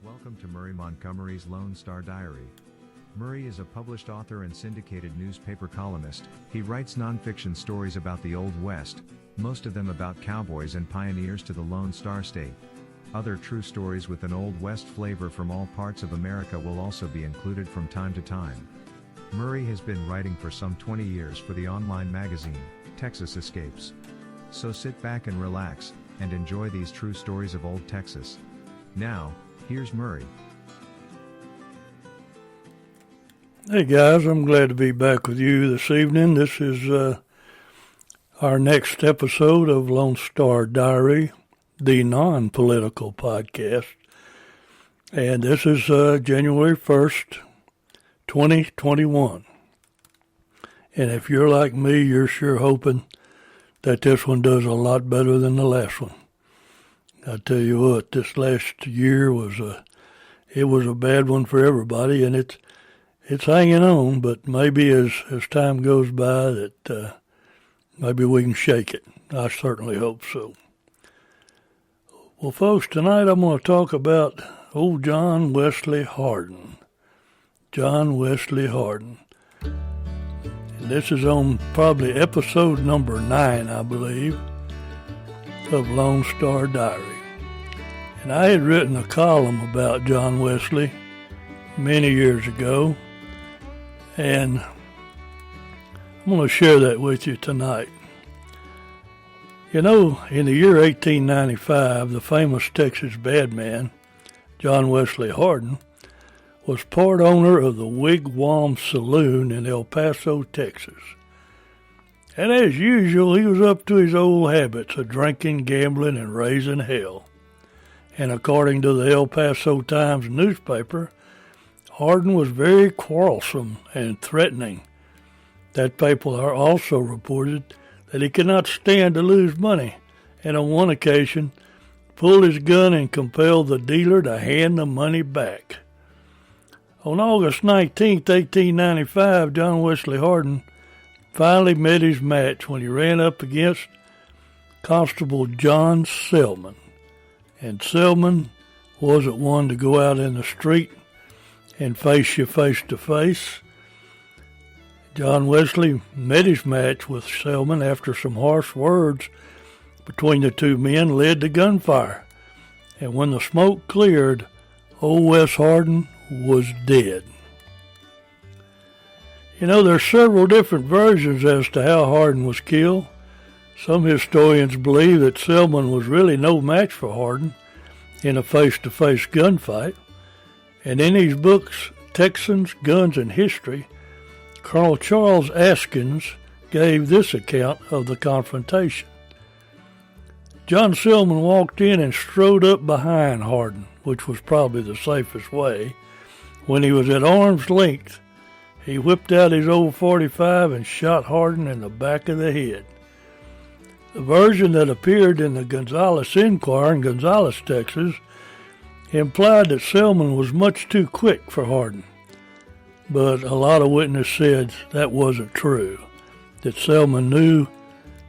Welcome to Murray Montgomery's Lone Star Diary. Murray is a published author and syndicated newspaper columnist. He writes nonfiction stories about the Old West, most of them about cowboys and pioneers to the Lone Star State. Other true stories with an Old West flavor from all parts of America will also be included from time to time. Murray has been writing for some 20 years for the online magazine, Texas Escapes. So sit back and relax, and enjoy these true stories of Old Texas. Now, here's Murray. Hey guys, I'm glad to be back with you this evening. This is our next episode of Lone Star Diary, the non-political podcast. And this is January 1st, 2021. And if you're like me, you're sure hoping that this one does a lot better than the last one. I tell you what, this last year was a bad one for everybody, and it's hanging on. But maybe as time goes by, that maybe we can shake it. I certainly hope so. Well, folks, tonight I'm going to talk about old John Wesley Hardin. John Wesley Hardin. And this is on probably episode number 9, I believe, of Lone Star Diary. And I had written a column about John Wesley many years ago, and I'm going to share that with you tonight. You know, in the year 1895, the famous Texas badman, John Wesley Hardin, was part owner of the Wigwam Saloon in El Paso, Texas. And as usual, he was up to his old habits of drinking, gambling, and raising hell. And according to the El Paso Times newspaper, Hardin was very quarrelsome and threatening. That paper also reported that he could not stand to lose money, and on one occasion pulled his gun and compelled the dealer to hand the money back. On August 19, 1895, John Wesley Hardin finally met his match when he ran up against Constable John Selman. And Selman wasn't one to go out in the street and face you face to face. John Wesley met his match with Selman after some harsh words between the two men led to gunfire. And when the smoke cleared, old Wes Hardin was dead. You know, there's several different versions as to how Hardin was killed. Some historians believe that Selman was really no match for Hardin in a face-to-face gunfight. And in his books, Texans, Guns, and History, Colonel Charles Askins gave this account of the confrontation. John Selman walked in and strode up behind Hardin, which was probably the safest way. When he was at arm's length, he whipped out his old .45 and shot Hardin in the back of the head. The version that appeared in the Gonzales Enquirer in Gonzales, Texas, implied that Selman was much too quick for Hardin. But a lot of witnesses said that wasn't true, that Selman knew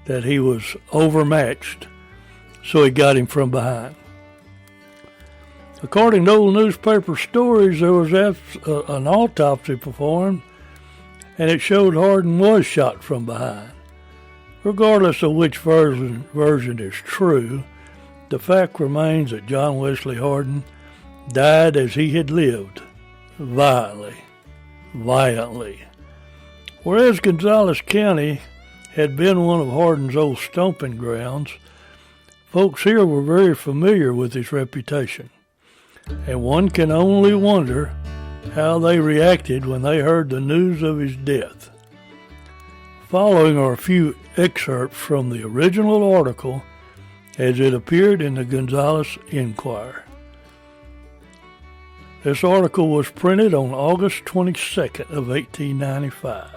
that he was overmatched, so he got him from behind. According to old newspaper stories, there was an autopsy performed, and it showed Hardin was shot from behind. Regardless of which version is true, the fact remains that John Wesley Hardin died as he had lived, violently. Whereas Gonzales County had been one of Hardin's old stomping grounds, folks here were very familiar with his reputation, and one can only wonder how they reacted when they heard the news of his death. Following are a few excerpts from the original article as it appeared in the Gonzales Enquirer. This article was printed on August 22nd of 1895.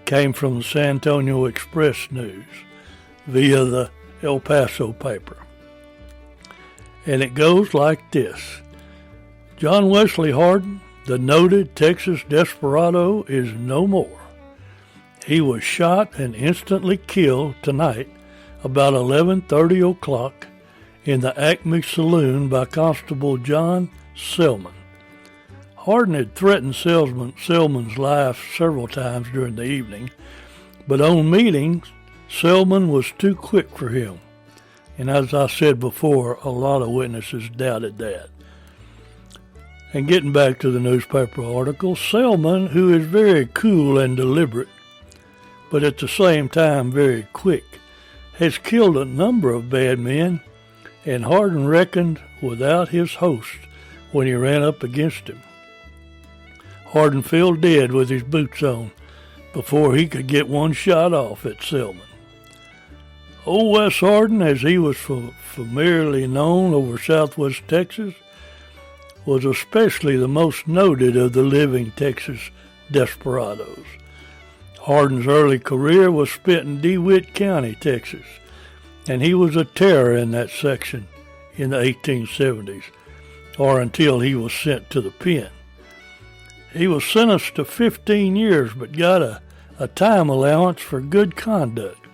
Came from the San Antonio Express News via the El Paso paper. And it goes like this. John Wesley Hardin, the noted Texas desperado, is no more. He was shot and instantly killed tonight about 11:30 o'clock in the Acme Saloon by Constable John Selman. Hardin had threatened Selman's life several times during the evening, but on meetings, Selman was too quick for him. And as I said before, a lot of witnesses doubted that. And getting back to the newspaper article, Selman, who is very cool and deliberate, but at the same time very quick, has killed a number of bad men, and Hardin reckoned without his host when he ran up against him. Hardin fell dead with his boots on before he could get one shot off at Selman. Old Wes Hardin, as he was familiarly known over southwest Texas, was especially the most noted of the living Texas desperados. Hardin's early career was spent in DeWitt County, Texas, and he was a terror in that section in the 1870s, or until he was sent to the pen. He was sentenced to 15 years, but got a time allowance for good conduct,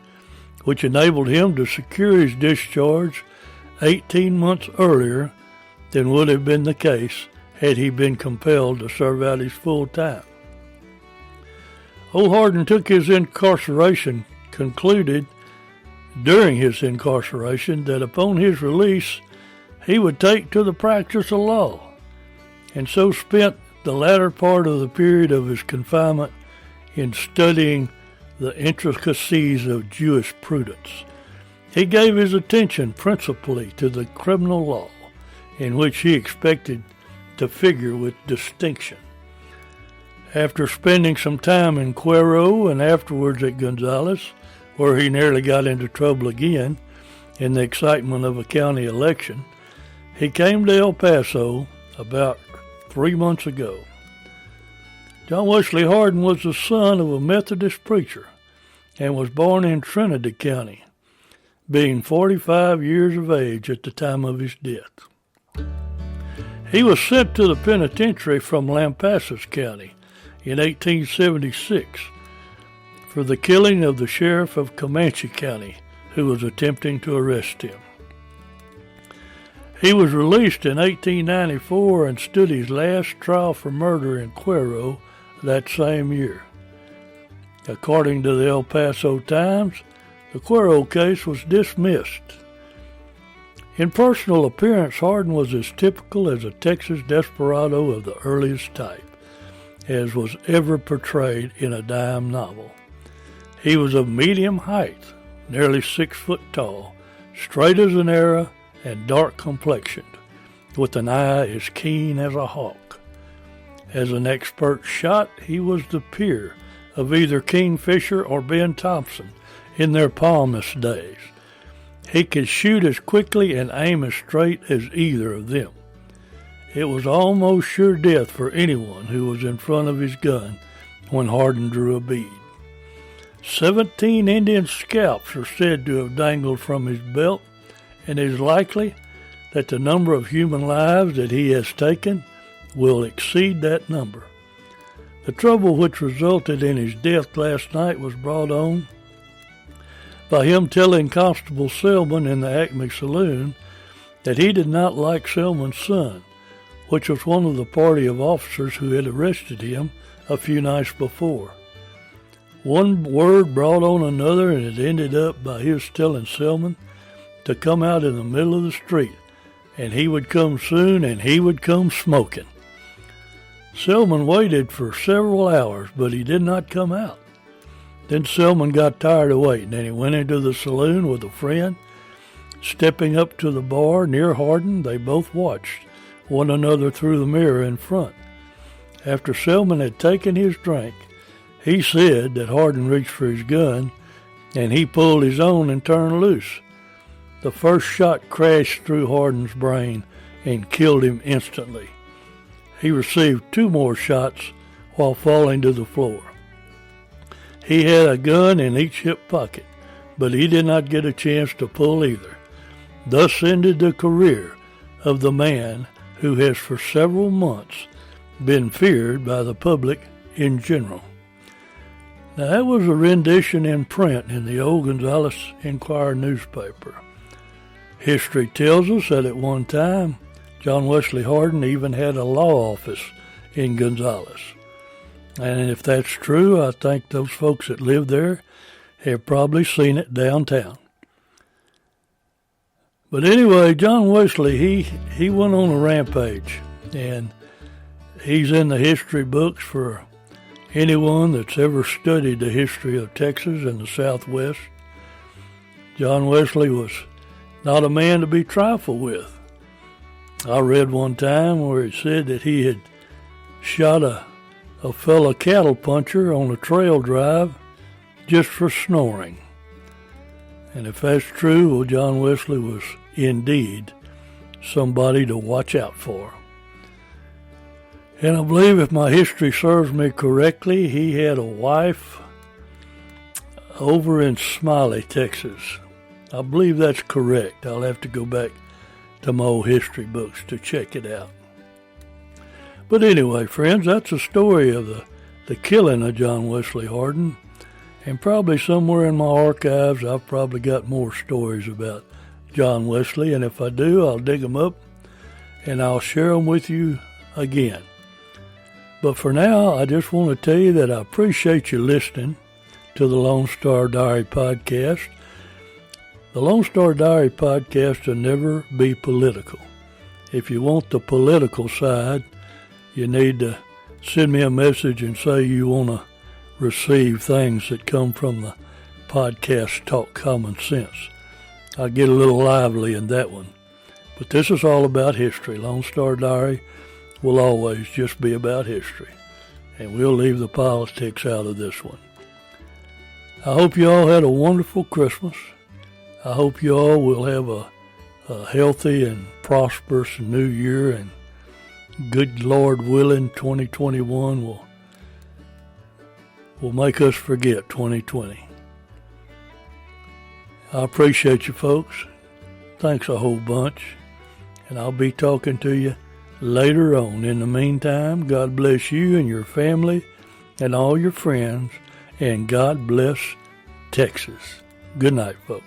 which enabled him to secure his discharge 18 months earlier than would have been the case had he been compelled to serve out his full time. Old Hardin took his incarceration, concluded during his incarceration that upon his release he would take to the practice of law, and so spent the latter part of the period of his confinement in studying the intricacies of jurisprudence. He gave his attention principally to the criminal law, in which he expected to figure with distinction. After spending some time in Cuero and afterwards at Gonzales, where he nearly got into trouble again in the excitement of a county election, he came to El Paso about 3 months ago. John Wesley Hardin was the son of a Methodist preacher and was born in Trinity County, being 45 years of age at the time of his death. He was sent to the penitentiary from Lampasas County in 1876 for the killing of the sheriff of Comanche County, who was attempting to arrest him. He was released in 1894 and stood his last trial for murder in Cuero that same year. According to the El Paso Times, the Cuero case was dismissed. In personal appearance, Hardin was as typical as a Texas desperado of the earliest type, as was ever portrayed in a dime novel. He was of medium height, nearly 6 foot tall, straight as an arrow, and dark complexioned, with an eye as keen as a hawk. As an expert shot, he was the peer of either Kingfisher or Ben Thompson in their palmist days. He could shoot as quickly and aim as straight as either of them. It was almost sure death for anyone who was in front of his gun when Hardin drew a bead. 17 Indian scalps are said to have dangled from his belt, and it is likely that the number of human lives that he has taken will exceed that number. The trouble which resulted in his death last night was brought on by him telling Constable Selman in the Acme Saloon that he did not like Selman's son, which was one of the party of officers who had arrested him a few nights before. One word brought on another, and it ended up by his telling Selman to come out in the middle of the street, and he would come soon, and he would come smoking. Selman waited for several hours, but he did not come out. Then Selman got tired of waiting, and he went into the saloon with a friend. Stepping up to the bar near Hardin, they both watched one another through the mirror in front. After Selman had taken his drink, he said that Hardin reached for his gun, and he pulled his own and turned loose. The first shot crashed through Hardin's brain and killed him instantly. He received 2 more shots while falling to the floor. He had a gun in each hip pocket, but he did not get a chance to pull either. Thus ended the career of the man who has for several months been feared by the public in general. Now, that was a rendition in print in the old Gonzales Enquirer newspaper. History tells us that at one time, John Wesley Hardin even had a law office in Gonzales. And if that's true, I think those folks that live there have probably seen it downtown. But anyway, John Wesley, he went on a rampage, and he's in the history books for anyone that's ever studied the history of Texas and the Southwest. John Wesley was not a man to be trifled with. I read one time where it said that he had shot a fellow cattle puncher on a trail drive just for snoring. And if that's true, well, John Wesley was indeed somebody to watch out for. And I believe, if my history serves me correctly, he had a wife over in Smiley, Texas. I believe that's correct. I'll have to go back to my old history books to check it out. But anyway, friends, that's the story of the killing of John Wesley Hardin. And probably somewhere in my archives, I've probably got more stories about John Wesley. And if I do, I'll dig them up and I'll share them with you again. But for now, I just want to tell you that I appreciate you listening to the Lone Star Diary podcast. The Lone Star Diary podcast will never be political. If you want the political side, you need to send me a message and say you want to receive things that come from the podcast Talk Common Sense. I'll get a little lively in that one. But this is all about history. Lone Star Diary will always just be about history. And we'll leave the politics out of this one. I hope you all had a wonderful Christmas. I hope you all will have a healthy and prosperous new year, and good Lord willing, 2021 will make us forget 2020. I appreciate you folks. Thanks a whole bunch. And I'll be talking to you later on. In the meantime, God bless you and your family and all your friends, and God bless Texas. Good night, folks.